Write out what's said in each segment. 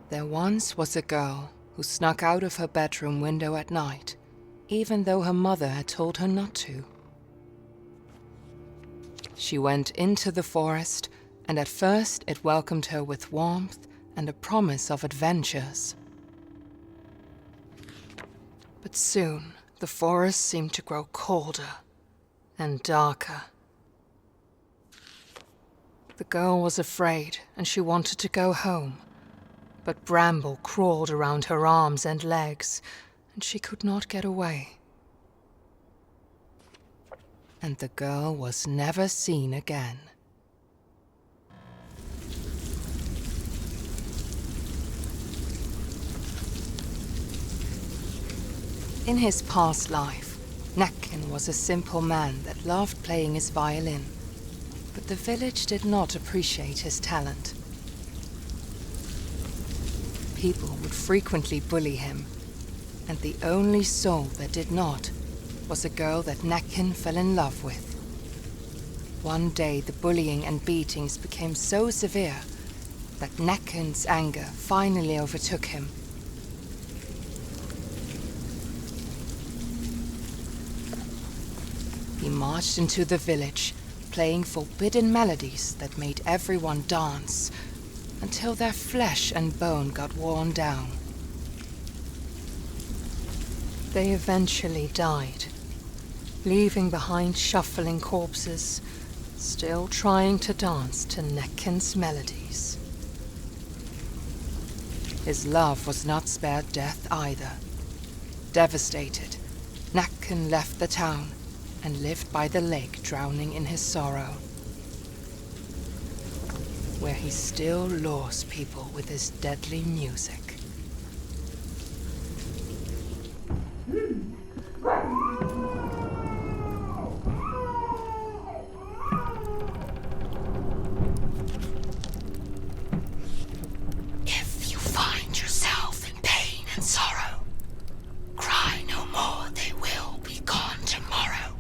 There once was a girl who snuck out of her bedroom window at night, even though her mother had told her not to. She went into the forest, and at first it welcomed her with warmth and a promise of adventures. But soon the forest seemed to grow colder and darker. The girl was afraid and she wanted to go home, but Bramble crawled around her arms and legs, and she could not get away. And the girl was never seen again. In his past life, Nacken was a simple man that loved playing his violin, but the village did not appreciate his talent. People would frequently bully him, and the only soul that did not was a girl that Nacken fell in love with. One day the bullying and beatings became so severe that Nacken's anger finally overtook him. He marched into the village, playing forbidden melodies that made everyone dance, until their flesh and bone got worn down. They eventually died, leaving behind shuffling corpses, still trying to dance to Nacken's melodies. His love was not spared death either. Devastated, Nacken left the town and lived by the lake, drowning in his sorrow, where he still lures people with his deadly music. If you find yourself in pain and sorrow, cry no more, they will be gone tomorrow.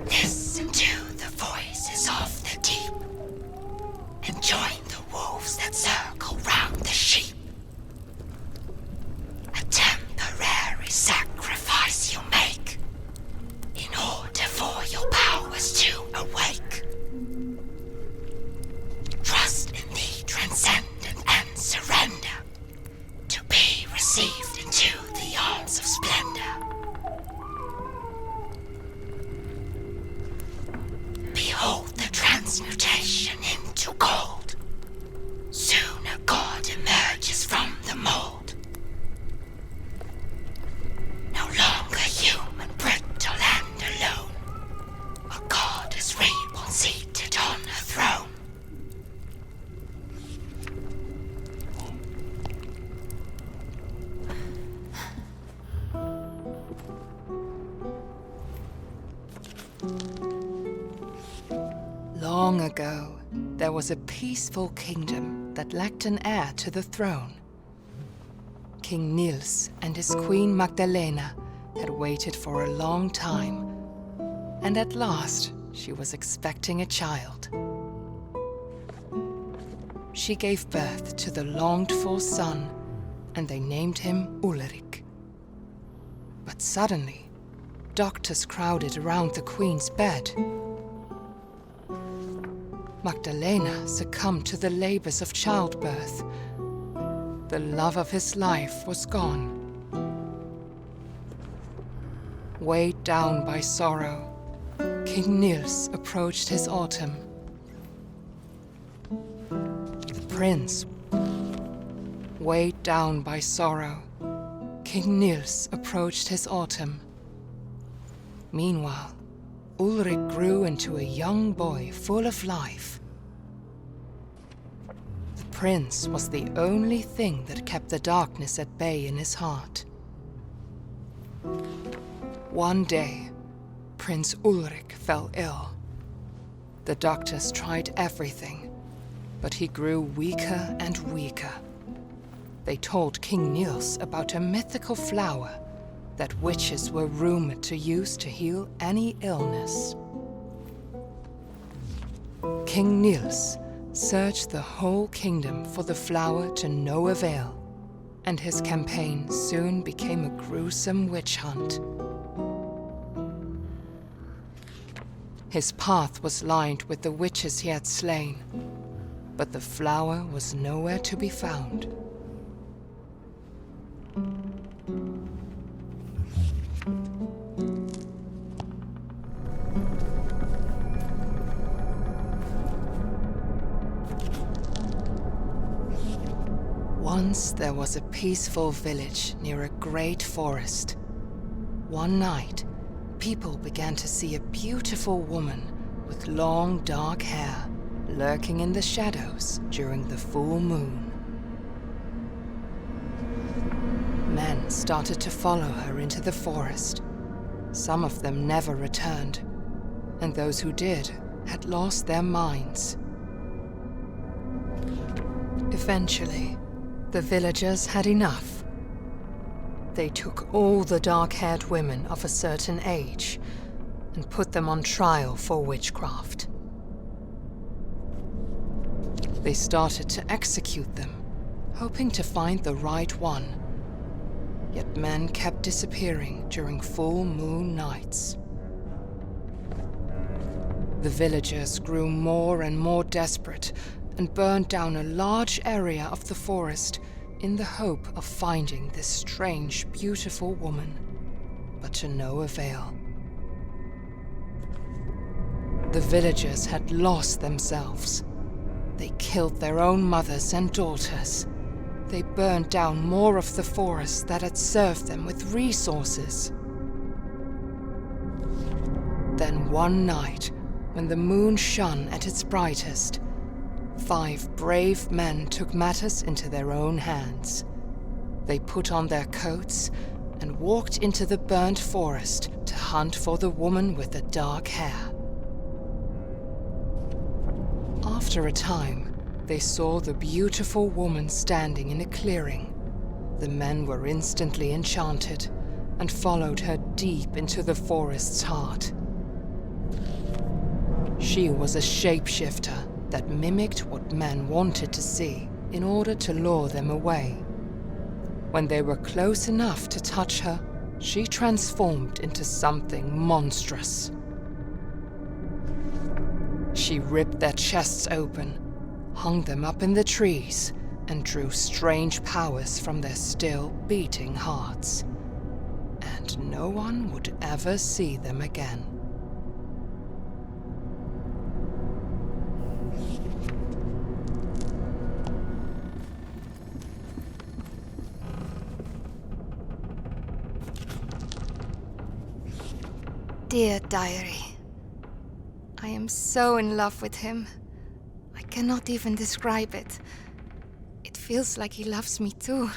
Listen to the voices of the deep, and join the wolves that circle round the sheep. A temporary sacrifice you make, in order for your powers to awake. Trust in the transcendent and surrender, to be received into the arms of splendor. Behold the transmutation into gold. Soon a god emerges from the mold. No longer human, brittle and alone. A goddess reborn, seated on her throne. Long ago, there was a peaceful kingdom that lacked an heir to the throne. King Nils and his queen Magdalena had waited for a long time, and at last she was expecting a child. She gave birth to the longed-for son, and they named him Ulrich. But suddenly, doctors crowded around the queen's bed. Magdalena succumbed to the labors of childbirth. The love of his life was gone. Weighed down by sorrow, King Nils approached his autumn. The prince, weighed down by sorrow, King Nils approached his autumn. Meanwhile, Ulrich grew into a young boy full of life. The prince was the only thing that kept the darkness at bay in his heart. One day, Prince Ulrich fell ill. The doctors tried everything, but he grew weaker and weaker. They told King Nils about a mythical flower that witches were rumored to use to heal any illness. King Nils searched the whole kingdom for the flower to no avail, and his campaign soon became a gruesome witch hunt. His path was lined with the witches he had slain, but the flower was nowhere to be found. Once there was a peaceful village near a great forest. One night, people began to see a beautiful woman with long dark hair lurking in the shadows during the full moon. Men started to follow her into the forest. Some of them never returned, and those who did had lost their minds. Eventually, the villagers had enough. They took all the dark-haired women of a certain age and put them on trial for witchcraft. They started to execute them, hoping to find the right one. Yet men kept disappearing during full moon nights. The villagers grew more and more desperate and burned down a large area of the forest in the hope of finding this strange, beautiful woman, but to no avail. The villagers had lost themselves. They killed their own mothers and daughters. They burned down more of the forest that had served them with resources. Then one night, when the moon shone at its brightest, 5 brave men took matters into their own hands. They put on their coats and walked into the burnt forest to hunt for the woman with the dark hair. After a time, they saw the beautiful woman standing in a clearing. The men were instantly enchanted and followed her deep into the forest's heart. She was a shapeshifter that mimicked what men wanted to see in order to lure them away. When they were close enough to touch her, she transformed into something monstrous. She ripped their chests open, hung them up in the trees, and drew strange powers from their still beating hearts. And no one would ever see them again. Dear diary, I am so in love with him. I cannot even describe it. It feels like he loves me too.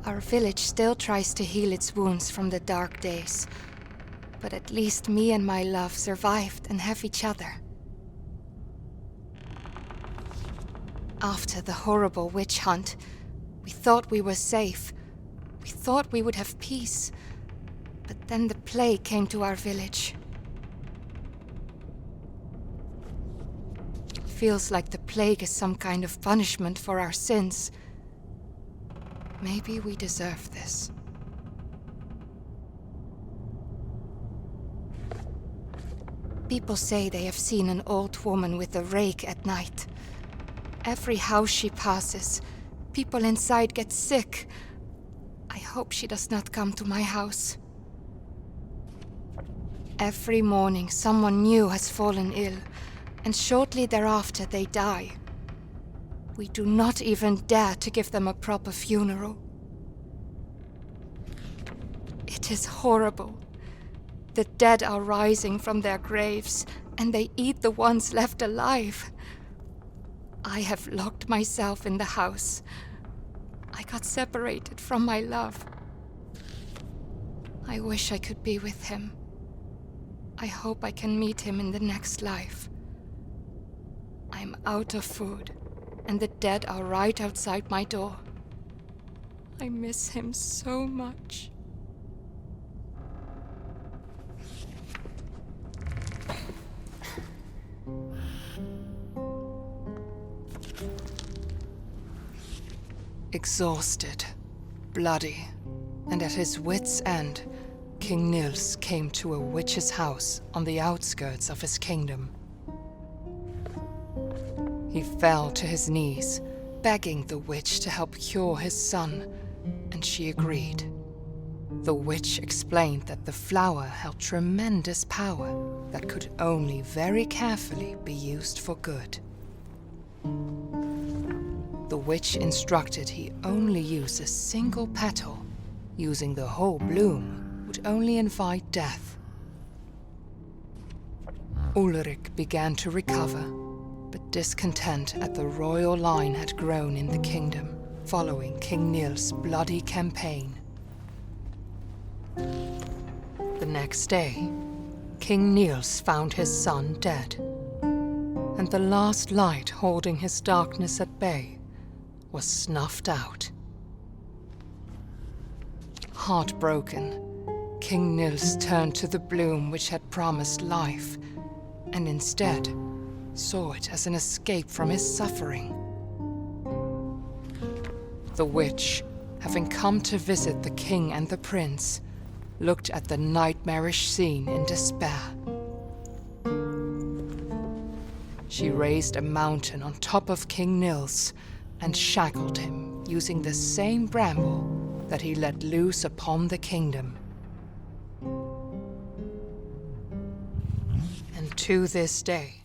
Our village still tries to heal its wounds from the dark days, but at least me and my love survived and have each other. After the horrible witch hunt, we thought we were safe. We thought we would have peace. But then the plague came to our village. Feels like the plague is some kind of punishment for our sins. Maybe we deserve this. People say they have seen an old woman with a rake at night. Every house she passes, people inside get sick. I hope she does not come to my house. Every morning, someone new has fallen ill, and shortly thereafter they die. We do not even dare to give them a proper funeral. It is horrible. The dead are rising from their graves, and they eat the ones left alive. I have locked myself in the house. I got separated from my love. I wish I could be with him. I hope I can meet him in the next life. I'm out of food, and the dead are right outside my door. I miss him so much. Exhausted, bloody, and at his wits' end, King Nils came to a witch's house on the outskirts of his kingdom. He fell to his knees, begging the witch to help cure his son, and she agreed. The witch explained that the flower held tremendous power that could only very carefully be used for good. The witch instructed he only use a single petal. Using the whole bloom would only invite death. Ulrich began to recover, but discontent at the royal line had grown in the kingdom following King Nils' bloody campaign. The next day, King Nils found his son dead, and the last light holding his darkness at bay was snuffed out. Heartbroken, King Nils turned to the bloom which had promised life, and instead saw it as an escape from his suffering. The witch, having come to visit the king and the prince, looked at the nightmarish scene in despair. She raised a mountain on top of King Nils and shackled him using the same bramble that he let loose upon the kingdom. And to this day,